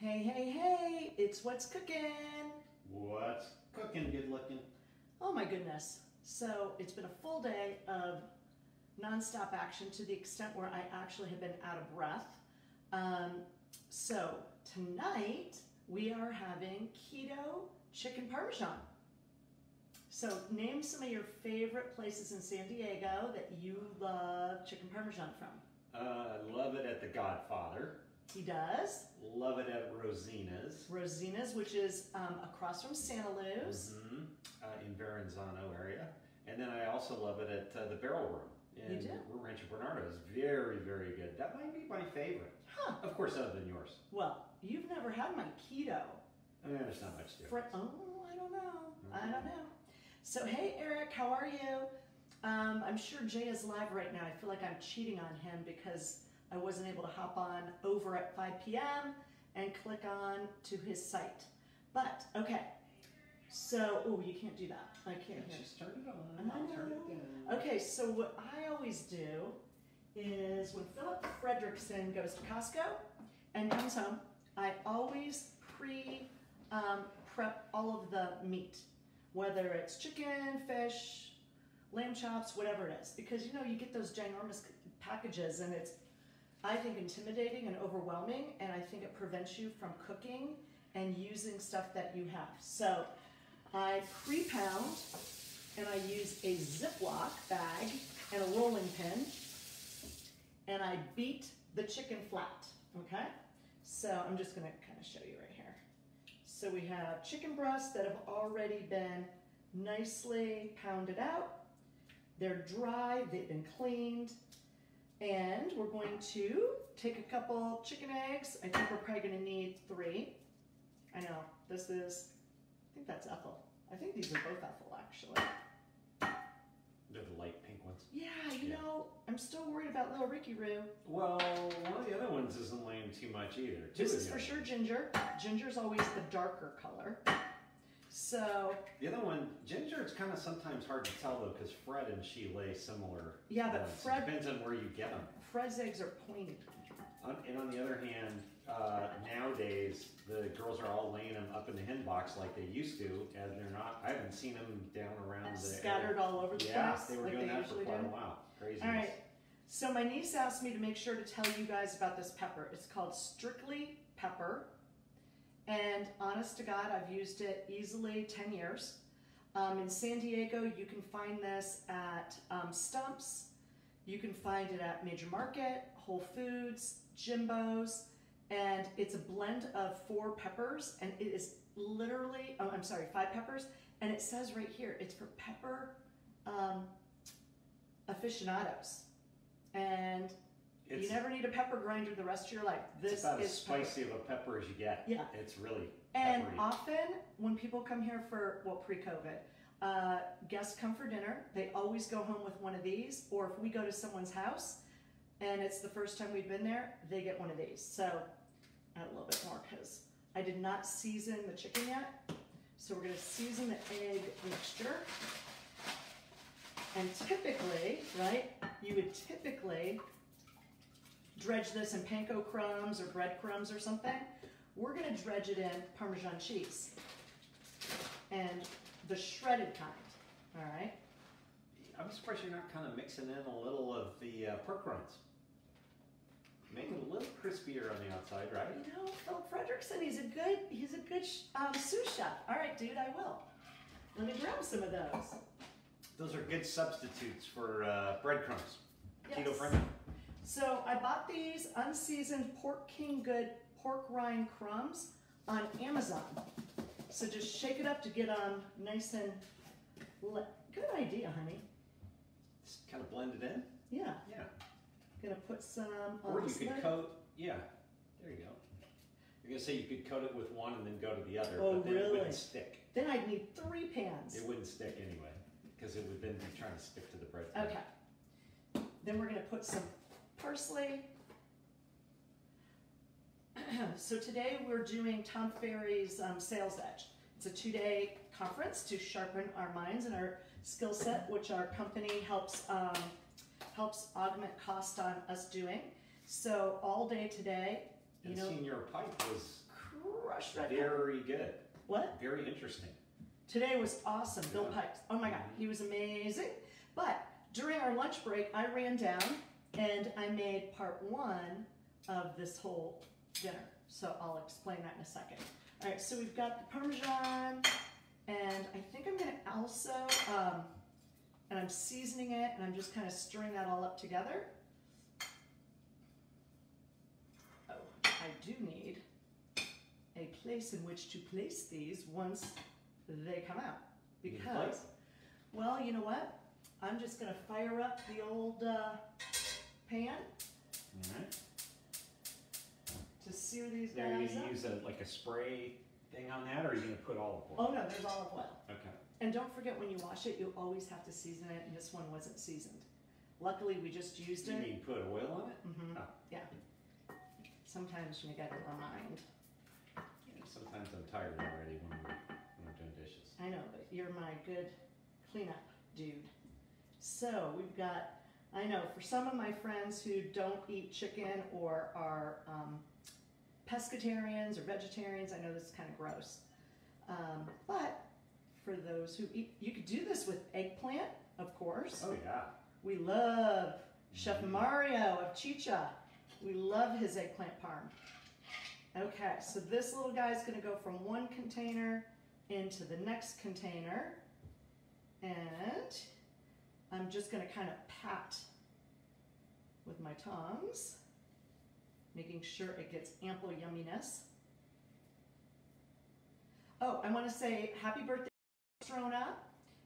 Hey, hey, hey, it's What's Cooking. What's cooking, good looking? Oh my goodness. So it's been a full day of nonstop action to the extent where I actually have been out of breath. So tonight we are having Keto Chicken Parmesean. So name some of your favorite places in San Diego that you love chicken parmesan from. Love it at the Godfather. He does. Love it at Rosina's. Rosina's, which is across from Santa Luz. In Verrazano area. And then I also love it at the Barrel Room in Rancho Bernardo. It's very, very good. That might be my favorite. Huh. Of course, other than yours. Well, you've never had my keto. There's not much difference. Oh, I don't know. I don't know. So, hey, Eric, how are you? I'm sure Jay is live right now. I feel like I'm cheating on him because I wasn't able to hop on over at 5 p.m. and click on to his site. But, okay. So, oh, you can't do that. I can't hear. Just turn it on. I'll turn it down. Okay, so what I always do is when Philip Fredrickson goes to Costco and comes home, I always prep all of the meat, whether it's chicken, fish, lamb chops, whatever it is, because you know you get those ginormous packages and it's, I think, intimidating and overwhelming, and I think it prevents you from cooking and using stuff that you have. So I pre-pound and I use a Ziploc bag and a rolling pin, and I beat the chicken flat, okay? So I'm just gonna kind of show you right here. So we have chicken breasts that have already been nicely pounded out. They're dry, they've been cleaned, and we're going to take a couple chicken eggs. I think we're probably gonna need 3. I know, this is, I think that's Ethel. I think these are both Ethel, actually. They're the light pink ones. Yeah, you know, I'm still worried about little Ricky Roo. Well, one of the other ones isn't laying too much either. This is for sure ginger. Ginger's always the darker color. So the other one, ginger, it's kind of sometimes hard to tell though, because Fred and she lay similar. Yeah, but ones. Fred, it depends on where you get them. Fred's eggs are pointed. And on the other hand, nowadays the girls are all laying them up in the hen box like they used to, and they're not. I haven't seen them down around the scattered all over the place. Yeah, they were like doing they that for usually quite do. a while. Crazy. All right. So my niece asked me to make sure to tell you guys about this pepper. It's called Strictly Pepper. And honest to God, I've used it easily 10 years. In San Diego, you can find this at Stumps. You can find it at Major Market, Whole Foods, Jimbo's, and it's a blend of 4 peppers, and it is literally, oh, I'm sorry, 5 peppers, and it says right here, it's for pepper aficionados. And you never need a pepper grinder the rest of your life. This it's about is as spicy of a pepper as you get. Yeah. It's really And peppery. often when people come here for, well, pre-COVID, guests come for dinner, they always go home with one of these, or if we go to someone's house and it's the first time we've been there, they get one of these. So add a little bit more because I did not season the chicken yet. So we're gonna season the egg mixture. And typically, right, you would typically dredge this in panko crumbs or breadcrumbs or something. We're gonna dredge it in Parmesan cheese and the shredded kind, all right? I'm surprised you're not kind of mixing in a little of the pork rinds. Make it a little crispier on the outside, right? You know, Philip Fredrickson, he's a good sous chef. All right, dude, I will. Let me grab some of those. Those are good substitutes for breadcrumbs. Yes. Keto friendly. So I bought these unseasoned Pork King Good pork rind crumbs on Amazon. So just shake it up to get them nice and, good idea, honey. Just kind of blend it in? Yeah. Yeah. Gonna put some on Or you this could side. coat, yeah, there you go. You're gonna say you could coat it with one and then go to the other, Oh, but then really? it wouldn't stick. Then I'd need 3 pans. It wouldn't stick anyway, because it would then be trying to stick to the bread. Okay. Then we're gonna put some parsley. So today we're doing Tom Ferry's Sales Edge. It's a 2-day conference to sharpen our minds and our skill set, which our company helps augment cost on us doing. So all day today, And seeing your pipe was crushed right now. Very good. What? Very interesting. Today was awesome. Bill Yeah. Pikes. Oh my God, he was amazing. But during our lunch break, I ran down and I made part 1 of this whole dinner. So I'll explain that in a second. All right, so we've got the Parmesan, and I think I'm gonna also, and I'm seasoning it, and I'm just kind of stirring that all up together. Oh, I do need a place in which to place these once they come out. Because, well, you know what? I'm just gonna fire up the old pan Alright. to sear these Now, are you guys gonna up. use like a spray thing on that, or are you gonna put olive oil? Oh no, there's olive oil. Okay. And don't forget, when you wash it, you always have to season it, and this one wasn't seasoned. Luckily, we just used You it. mean put oil on it? Mm-hmm. Oh. Yeah. Sometimes you gotta remind. Yeah, sometimes I'm tired already when I'm doing dishes. I know, but you're my good cleanup dude. So we've got, I know, for some of my friends who don't eat chicken or are pescatarians or vegetarians, I know this is kind of gross. But for those who eat, you could do this with eggplant, of course. Oh yeah. We love Chef Mario of Chicha. We love his eggplant parm. Okay, so this little guy's gonna go from one container into the next container. And I'm just gonna kind of pat with my tongs, making sure it gets ample yumminess. Oh, I wanna say happy birthday to Strona.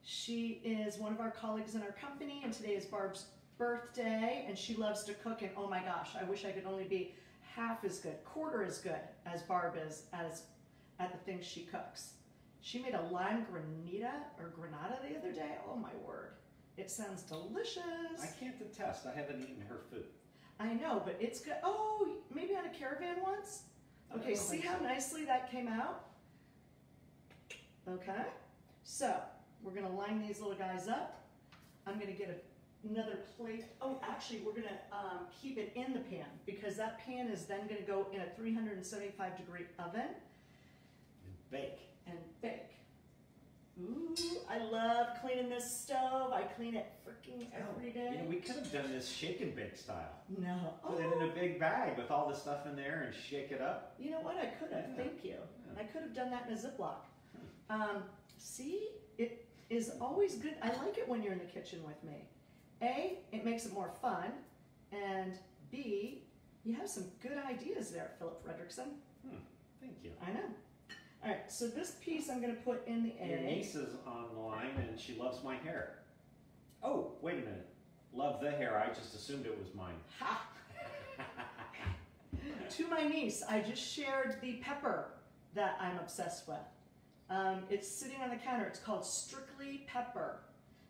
She is one of our colleagues in our company, and today is Barb's birthday, and she loves to cook, and oh my gosh, I wish I could only be half as good, quarter as good as Barb is at the things she cooks. She made a lime granada the other day. Oh my word. It sounds delicious. I can't attest. I haven't eaten her food. I know, but it's good. Oh, maybe on a caravan once? Okay, see how nicely that came out? Okay, so we're gonna line these little guys up. I'm gonna get another plate. Oh, actually, we're gonna keep it in the pan because that pan is then gonna go in a 375-degree oven. And bake. And bake. Ooh, I love cleaning this stove. I clean it freaking every day. You know, we could have done this shake and bake style. No. Put it in a big bag with all the stuff in there and shake it up. You know what? I could have. Yeah. Thank you. Yeah. I could have done that in a Ziploc. See, it is always good. I like it when you're in the kitchen with me. A, it makes it more fun, and B, you have some good ideas there, Philip Fredrickson. Thank you. I know. All right, so this piece I'm going to put in the egg. Your niece is online and she loves my hair. Oh, wait a minute. Love the hair. I just assumed it was mine. Ha! To my niece, I just shared the pepper that I'm obsessed with. It's sitting on the counter. It's called Strictly Pepper.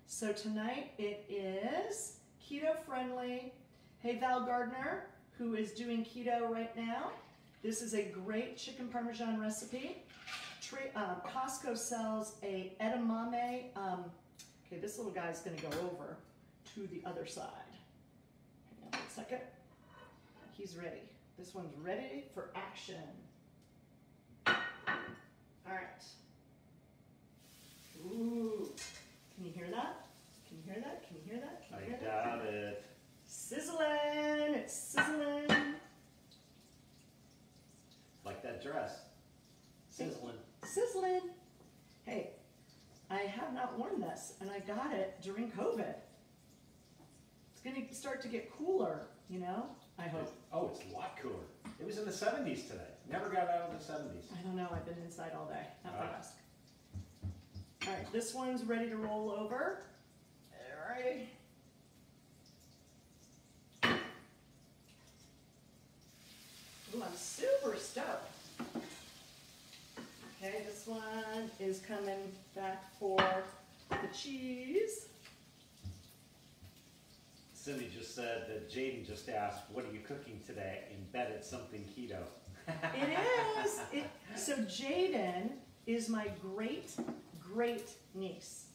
So tonight it is keto friendly. Hey, Val Gardner, who is doing keto right now. This is a great chicken parmesan recipe. Costco sells a edamame. Okay, this little guy's gonna go over to the other side. Hang on 1 second. He's ready. This one's ready for action. All right. Ooh, can you hear that? Can you hear that? Can you hear that? Can you hear that? I got it. Sizzling, it's sizzling. Like that dress. Sizzling. Sizzling. Hey, I have not worn this, and I got it during COVID. It's gonna start to get cooler, you know, I hope. Oh, it's a lot cooler. It was in the 70s today. Never got out of the 70s. I don't know, I've been inside all day at my Ah. desk. All right, this one's ready to roll over. All right. Ooh, I'm super stoked. Okay, this one is coming back for the cheese. Cindy just said that Jaden just asked, what are you cooking today? And bet it's something keto. It is. So Jaden is my great, great niece.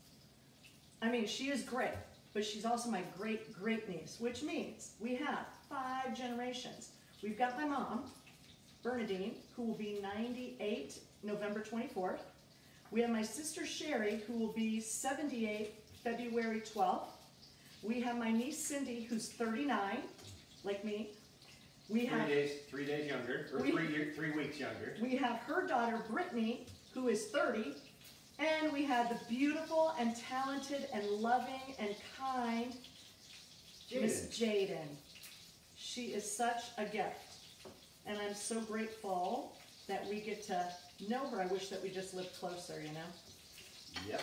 I mean, she is great, but she's also my great, great niece, which means we have 5 generations. We've got my mom, Bernadine, who will be 98 November 24th. We have my sister Sherry, who will be 78 February 12th. We have my niece Cindy, who's 39, like me. We have 3 days younger, or 3 weeks younger. We have her daughter Brittany, who is 30, and we have the beautiful and talented and loving and kind Miss Jaden. She is such a gift, and I'm so grateful that we get to know her. I wish that we just lived closer, you know? Yep.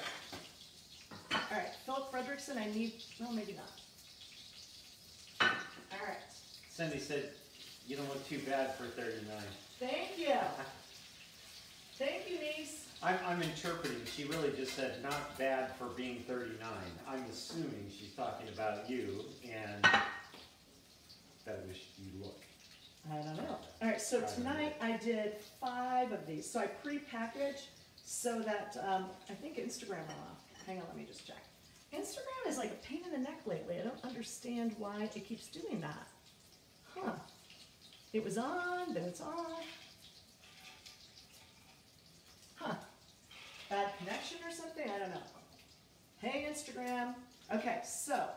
All right, Philip Fredrickson, I need, well, maybe not. All right. Cindy said, you don't look too bad for 39. Thank you. Thank you, niece. I'm interpreting. She really just said, not bad for being 39. I'm assuming she's talking about you and that wish you look. I don't know. All right, so tonight I did 5 of these. So I pre-package so that, I think Instagram went off. Hang on, let me just check. Instagram is like a pain in the neck lately. I don't understand why it keeps doing that. Huh. It was on, then it's off. Huh. Bad connection or something? I don't know. Hey, Instagram. Okay, so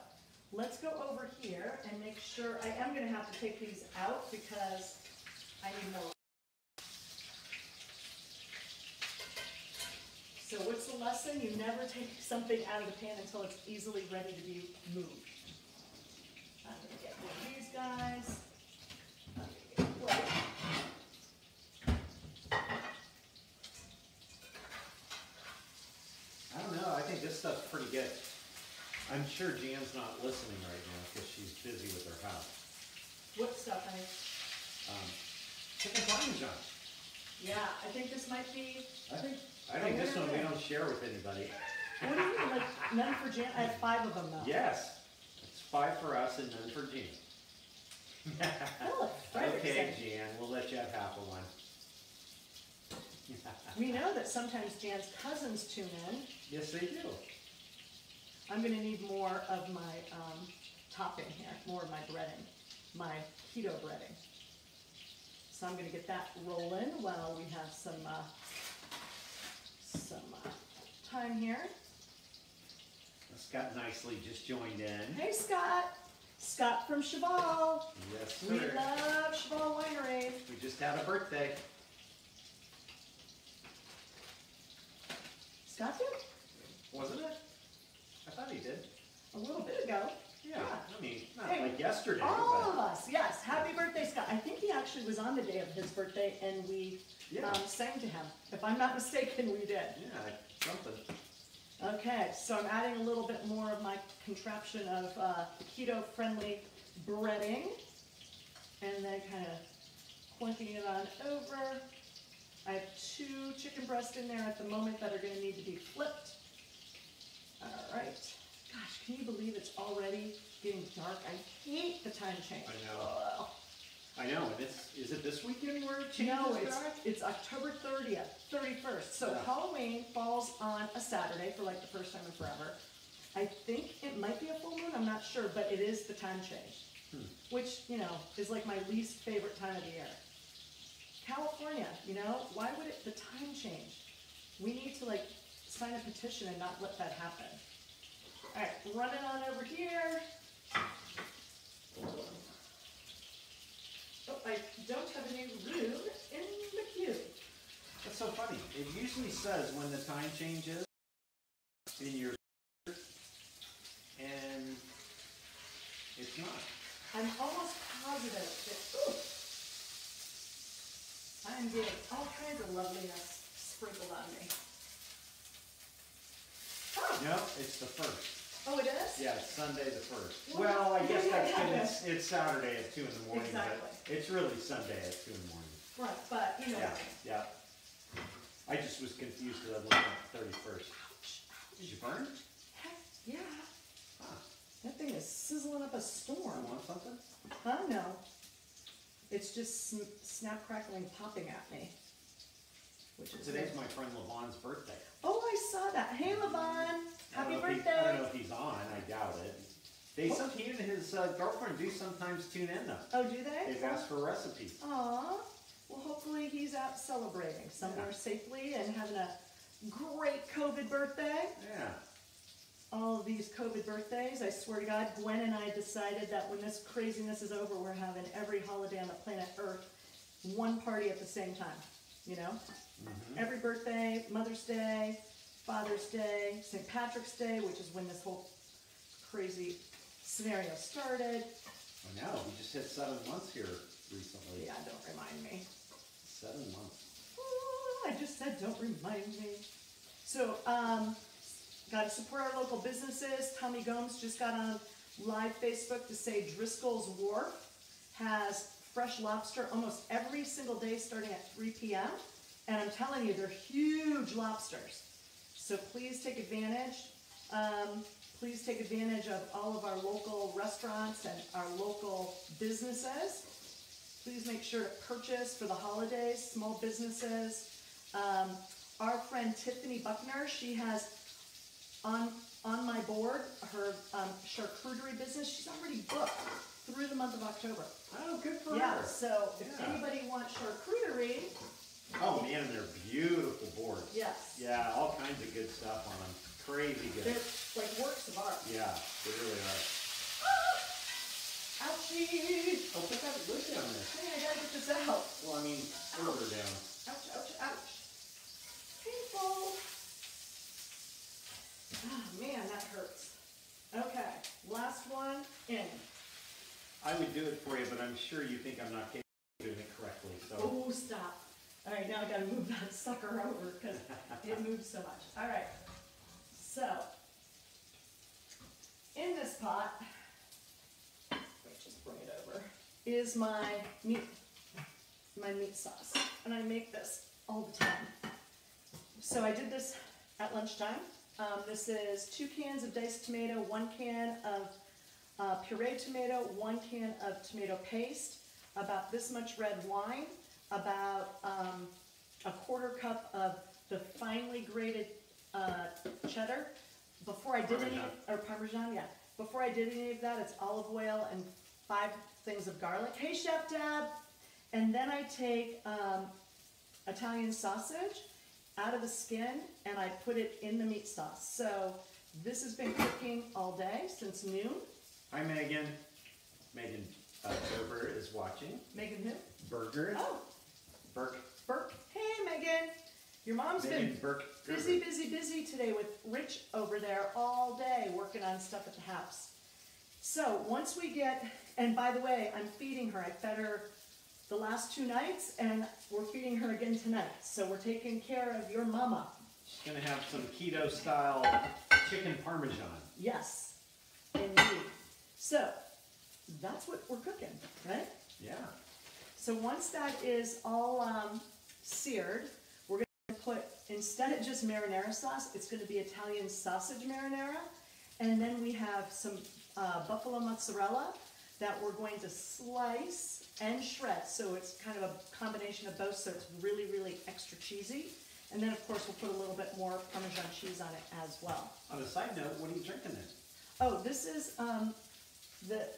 let's go over here and make sure. I am going to have to take these out because I need more. So what's the lesson? You never take something out of the pan until it's easily ready to be moved. I'm going to get one of these guys. I'm going to get a plate. I don't know. I think this stuff's pretty good. I'm sure Jan's not listening right now because she's busy with her house. What stuff, honey? Chicken Parmesean. Yeah, I think this might be. I think this one we don't share with anybody. What do you mean, like none for Jan? I have 5 of them though. Yes. It's 5 for us and none for Jan. Okay, Jan, we'll let you have half of one. We know that sometimes Jan's cousins tune in. Yes, they do. I'm going to need more of my topping here, more of my breading, my keto breading. So I'm going to get that rolling while we have some time here. Scott nicely just joined in. Hey, Scott. Scott from Cheval. Yes, sir. We love Cheval Winery. We just had a birthday. Scott did? Wasn't it? I thought he did. A little bit ago. Yeah, I mean, not Hey, like yesterday. All of us, yes. Happy birthday, Scott. I think he actually was on the day of his birthday, and we sang to him. If I'm not mistaken, we did. Yeah, something. Okay, so I'm adding a little bit more of my contraption of keto-friendly breading, and then kind of clunking it on over. I have 2 chicken breasts in there at the moment that are going to need to be flipped. All right. Gosh, can you believe it's already getting dark? I hate the time change. I know. Ugh. I know. And is it this weekend where it changes? No, it's October 30th, 31st. So Halloween falls on a Saturday for like the first time in forever. I think it might be a full moon. I'm not sure, but it is the time change, which, you know, is like my least favorite time of the year. California, you know, why would it, the time change? We need to like sign a petition and not let that happen. All right, run it on over here. Oh, I don't have any room in the cube. That's so funny. It usually says when the time changes in your and it's not. I'm almost positive that, I'm getting all kinds of loveliness sprinkled on me. Oh. No, it's the 1st. Oh, it is? Yeah, it's Sunday the 1st. Well, I guess that's because it's Saturday at 2 in the morning, exactly. But it's really Sunday at 2 in the morning. Right, but you know. Yeah. I just was confused because I looked at the 31st. Ouch. Did you burn? Heck, yeah. Huh. That thing is sizzling up a storm. You want something? Huh? No. It's just snap, crackling, popping at me. Which is Today's my friend Levon's birthday. Oh, I saw that. Hey, Levon. Happy birthday. I don't know if he's on. I doubt it. He and his girlfriend do sometimes tune in though. Oh, do they? They've asked for recipes. Aw. Well, hopefully he's out celebrating somewhere Yeah. safely and having a great COVID birthday. Yeah. All of these COVID birthdays, I swear to God, Gwen and I decided that when this craziness is over, we're having every holiday on the planet Earth, one party at the same time, you know? Mm-hmm. Every birthday, Mother's Day, Father's Day, St. Patrick's Day, which is when this whole crazy scenario started. I know, we just hit 7 months here recently. Yeah, don't remind me. 7 months. Oh, I just said don't remind me. So, got to support our local businesses. Tommy Gomes just got on live Facebook to say Driscoll's Wharf has fresh lobster almost every single day starting at 3 p.m. And I'm telling you, they're huge lobsters. So please take advantage. Please take advantage of all of our local restaurants and our local businesses. Please make sure to purchase for the holidays, small businesses. Our friend Tiffany Buckner, she has on my board her charcuterie business. She's already booked through the month of October. Oh, good for Yeah, her. so if Yeah. anybody wants charcuterie, Oh man, they're beautiful boards. yes. Yeah, all kinds of good stuff on them. Crazy good. They're like works of art. Yeah, they really are. Ouchie! Oh, put that lid down there. Hey, I gotta get this out. Well, I mean, further down. Ouch, ouch, ouch. Painful. Oh man, that hurts. Okay, last one in. I would do it for you, but I'm sure you think I'm not capable of doing it correctly. So. Oh, stop. All right, now I gotta move that sucker over because it moves so much. All right, so in this pot, let me just bring it over, is my meat sauce, and I make this all the time. So I did this at lunchtime. This is 2 cans of diced tomato, 1 can of pureed tomato, 1 can of tomato paste, about this much red wine, about a 1/4 cup of the finely grated cheddar. Before I did Parmesan. Parmesan, yeah. Before I did any of that, it's olive oil and 5 things of garlic. Hey, Chef Deb! And then I take Italian sausage out of the skin and I put it in the meat sauce. So this has been cooking all day since noon. Hi, Megan. Megan Dober is watching. Megan who? Burger. Oh, Burke. Burke. Hey, Megan. Your mom's Megan been Burke. busy today with Rich over there all day working on stuff at the house. So once we get, and by the way, I'm feeding her. I fed her the last 2 nights and we're feeding her again tonight. So we're taking care of your mama. She's gonna have some keto style chicken parmesan. Yes, indeed. So that's what we're cooking, right? Yeah. So once that is all seared, we're going to put, instead of just marinara sauce, it's going to be Italian sausage marinara. And then we have some buffalo mozzarella that we're going to slice and shred. So it's kind of a combination of both, so it's really, really extra cheesy. And then of course we'll put a little bit more Parmesan cheese on it as well. On a side note, what are you drinking there? Oh, this is the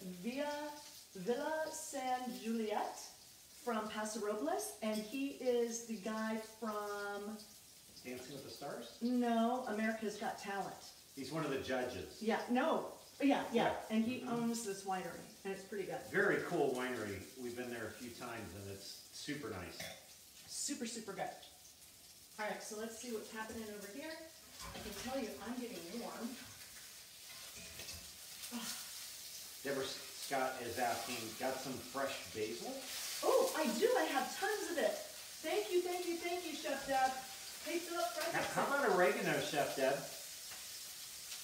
Villa San Juliet from Paso Robles, and he is the guy from, Dancing with the Stars? no, America's Got Talent. He's one of the judges. Yeah, no, yeah, Yeah. and he owns this winery, and it's pretty good. Very cool winery. We've been there a few times and it's super nice. Super, super good. All right, so let's see what's happening over here. I can tell you I'm getting warm. Deborah Scott is asking, got some fresh basil? Oh, I do, I have tons of it. Thank you, Chef Deb. Hey, Philip, How about oregano, Chef Deb?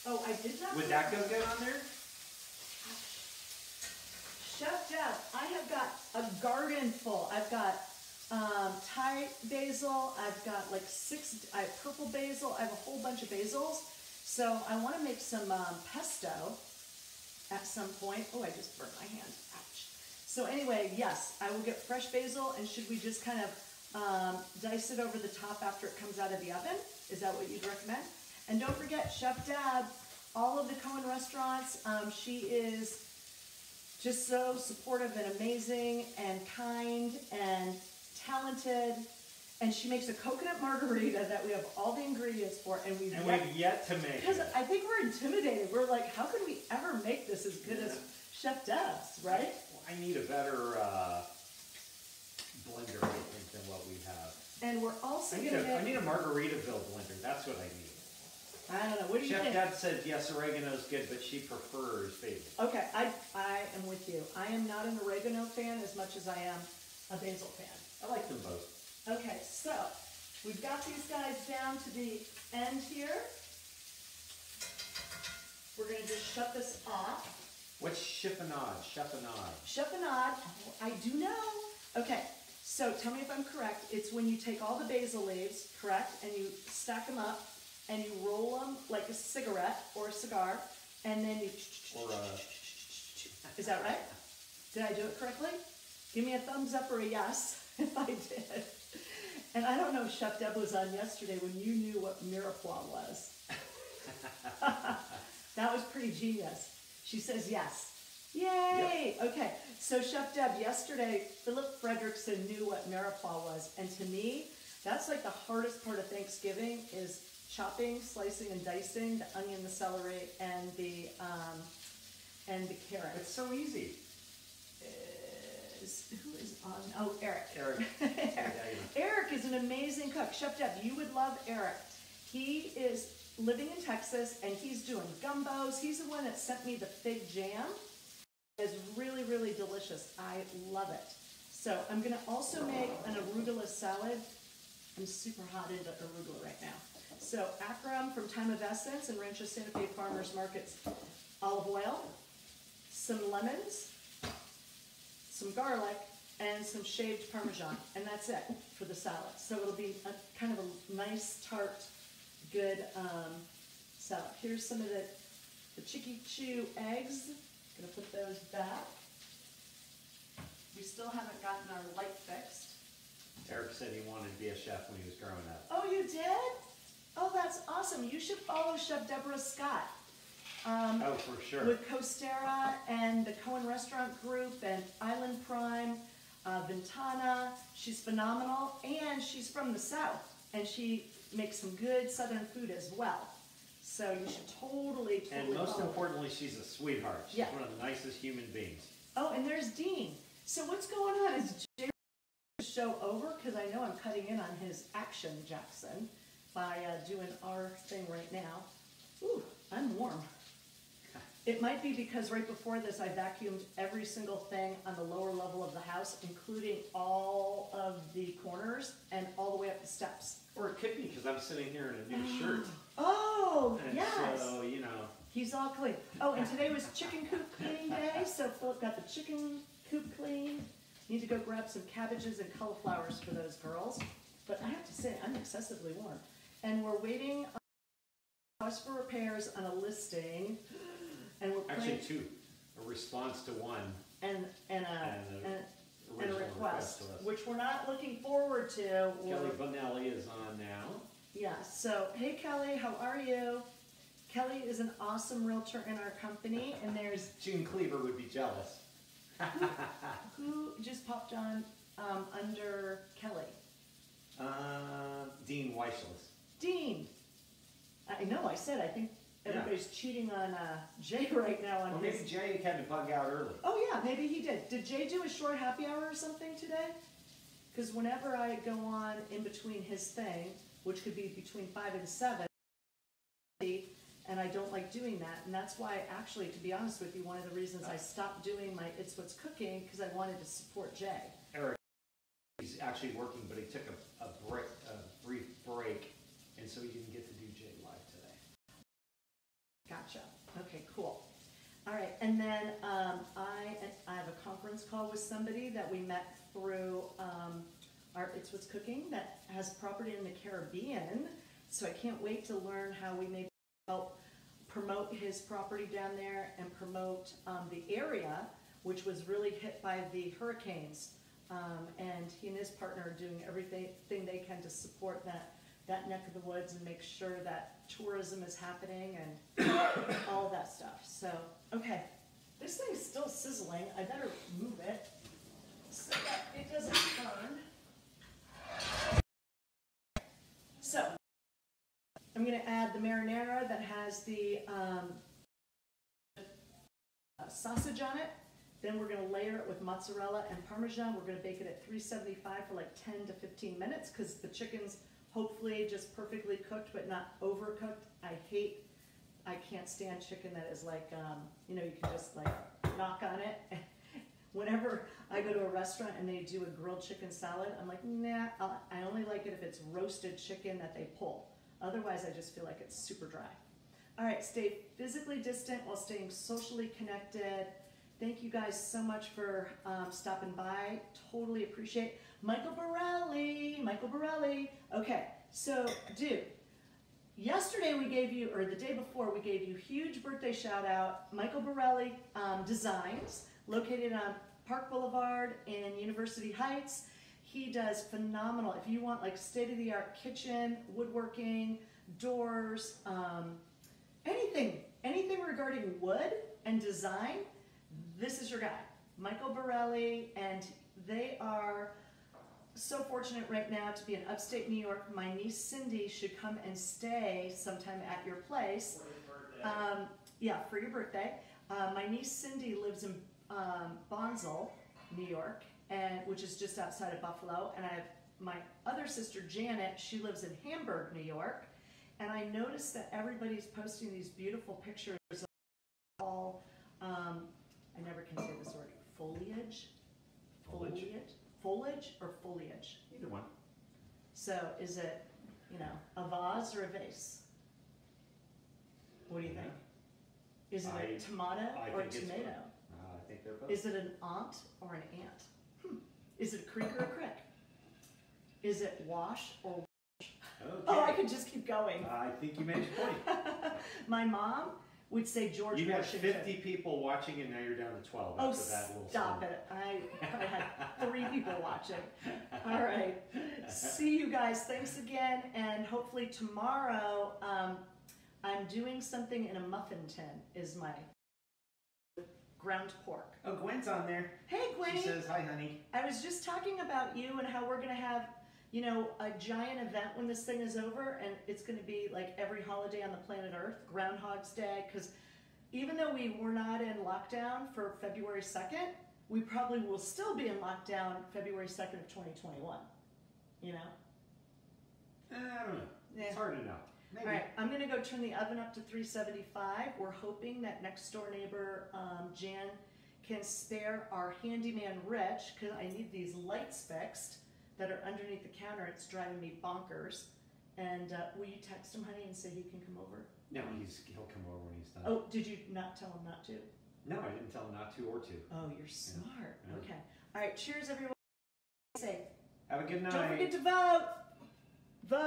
Oh, I did not. Would that go good on there? Chef Deb, I have got a garden full. I've got Thai basil. I've got like I have purple basil. I have a whole bunch of basils. So I want to make some pesto at some point. Oh, I just burned my hand. Ouch. So anyway, yes, I will get fresh basil. And should we just kind of dice it over the top after it comes out of the oven? Is that what you'd recommend? And don't forget, Chef Deb, all of the Cohen restaurants, she is just so supportive and amazing and kind and talented, and she makes a coconut margarita that we have all the ingredients for, and we've yet to make because it. I think we're intimidated. We're like, how could we ever make this as good as Chef Deb's, right? I need a better blender, I think, than what we have. And we're also I need a Margaritaville blender. That's what I need. I don't know. What do you Chef think? Deb said yes, oregano's good, but she prefers basil. Okay, I am with you. I am not an oregano fan as much as I am a basil fan. I like them both. Okay, so we've got these guys down to the end here. We're going to just shut this off. What's chiffonade? Chiffonade. Chiffonade, I do know. Okay, so tell me if I'm correct. It's when you take all the basil leaves, correct, and you stack them up, and you roll them like a cigarette or a cigar, and then you... Is that right? Did I do it correctly? Give me a thumbs up or a yes if I did. And I don't know if Chef Deb was on yesterday when you knew what mirepoix was. That was pretty genius. She says yes. Yay! Yep. Okay, so Chef Deb, yesterday, Philip Frederickson knew what mirepoix was. And to me, that's like the hardest part of Thanksgiving is chopping, slicing, and dicing the onion, the celery, and the carrot. It's so easy. Who is on? Oh, Eric. Eric. Eric is an amazing cook. Chef Deb, you would love Eric. He is living in Texas, and he's doing gumbos. He's the one that sent me the fig jam. It's really, really delicious. I love it. So I'm going to also make an arugula salad. I'm super hot into arugula right now. So Akram from Time of Essence and Rancho Santa Fe Farmers Market's olive oil, some lemons, some garlic, and some shaved Parmesan, and that's it for the salad. So it'll be a kind of a nice, tart, good salad. Here's some of the Chicky Chew eggs. Gonna put those back. We still haven't gotten our light fixed. Eric said he wanted to be a chef when he was growing up. Oh, you did? Oh, that's awesome. You should follow Chef Deborah Scott. Oh, for sure. With Costera and the Cohen Restaurant Group and Island Prime, Ventana. She's phenomenal, and she's from the South, and she makes some good Southern food as well. So you should totally And most follow importantly, she's a sweetheart. She's one of the nicest human beings. Oh, and there's Dean. So what's going on? Is Jay show over? Because I know I'm cutting in on his action, Jackson, by doing our thing right now. Ooh, I'm warm. It might be because right before this I vacuumed every single thing on the lower level of the house, including all of the corners and all the way up the steps. Or it could be because I'm sitting here in a new shirt. Oh, and yes. So, you know. He's all clean. Oh, and today was chicken coop cleaning day, so Philip got the chicken coop clean. Need to go grab some cabbages and cauliflowers for those girls. But I have to say, I'm excessively warm. And we're waiting on us for repairs on a listing. And we're actually two. A response to one. And a request, to us. which we're not looking forward to. Kellee Bonelli is on now. Yeah, so, hey Kellee, how are you? Kellee is an awesome realtor in our company, and there's... June Cleaver would be jealous. who just popped on under Kellee? Dean Weishless. Dean! I know, I said, I think everybody's cheating on Jay right now. On maybe Jay had to bug out early. Oh yeah, maybe he did. Did Jay do a short happy hour or something today? Because whenever I go on in between his thing, which could be between 5 and 7, and I don't like doing that, and that's why, actually, to be honest with you, one of the reasons I stopped doing my It's What's Cooking, because I wanted to support Jay. Eric, he's actually working, but he took a brief break, and so he didn't get to do Jay live today. Gotcha. Okay, cool. All right, and then I have a conference call with somebody that we met through our It's What's Cooking that has property in the Caribbean, so I can't wait to learn how we may help promote his property down there and promote the area, which was really hit by the hurricanes. And he and his partner are doing everything they can to support that neck of the woods and make sure that tourism is happening and all of that stuff. So, okay, this thing is still sizzling. I better move it so that it doesn't burn. that has the sausage on it. Then we're going to layer it with mozzarella and Parmesan. We're going to bake it at 375 for like 10 to 15 minutes because the chicken's hopefully just perfectly cooked but not overcooked. I can't stand chicken that is like, you know, you can just like knock on it. Whenever I go to a restaurant and they do a grilled chicken salad, I'm like, nah, I only like it if it's roasted chicken that they pull. Otherwise, I just feel like it's super dry. All right, stay physically distant while staying socially connected. Thank you guys so much for stopping by. Totally appreciate it. Michael Borelli. Okay, so dude, yesterday we gave you, or the day before, we gave you huge birthday shout out. Michael Borelli Designs, located on Park Boulevard in University Heights. He does phenomenal, if you want like state-of-the-art kitchen, woodworking, doors, anything regarding wood and design, this is your guy, Michael Borelli, and they are so fortunate right now to be in upstate New York. My niece Cindy should come and stay sometime at your place. Yeah, for your birthday. My niece Cindy lives in Bonsall, New York, which is just outside of Buffalo, and I have my other sister Janet. She lives in Hamburg, New York, and I noticed that everybody's posting these beautiful pictures of all, I never can say this word, foliage or foliage? Either one. So is it, you know, a vase or a vase? What do you think? Is it a tomato or a tomato? I think they're both. Is it an aunt or an ant? Is it a creek or a crick? Is it wash or wash? Okay. Oh, I could just keep going. I think you made your point. My mom would say George You had Washington. 50 people watching and now you're down to 12 Oh, after that little stop story. it. I had 3 people watching. All right. See you guys. Thanks again. And hopefully tomorrow, I'm doing something in a muffin tin is my ground pork. Oh, Gwen's on there. Hey, Gwenny. She says, hi, honey. I was just talking about you and how we're going to have, you know, a giant event when this thing is over, and it's going to be like every holiday on the planet Earth, Groundhog's Day, because even though we were not in lockdown for February 2nd, we probably will still be in lockdown February 2nd of 2021, you know? I don't know. Yeah. It's hard to know. Maybe. All right, I'm going to go turn the oven up to 375. We're hoping that next door neighbor, Jan, can spare our handyman Rich, because I need these lights fixed that are underneath the counter. It's driving me bonkers. And will you text him, honey, and say he can come over? No, he'll come over when he's done. Oh, did you not tell him not to? No, I didn't tell him not to or to. Oh, you're smart. Yeah. Okay. All right, cheers, everyone. Stay safe. Have a good night. Don't forget to vote. Vote.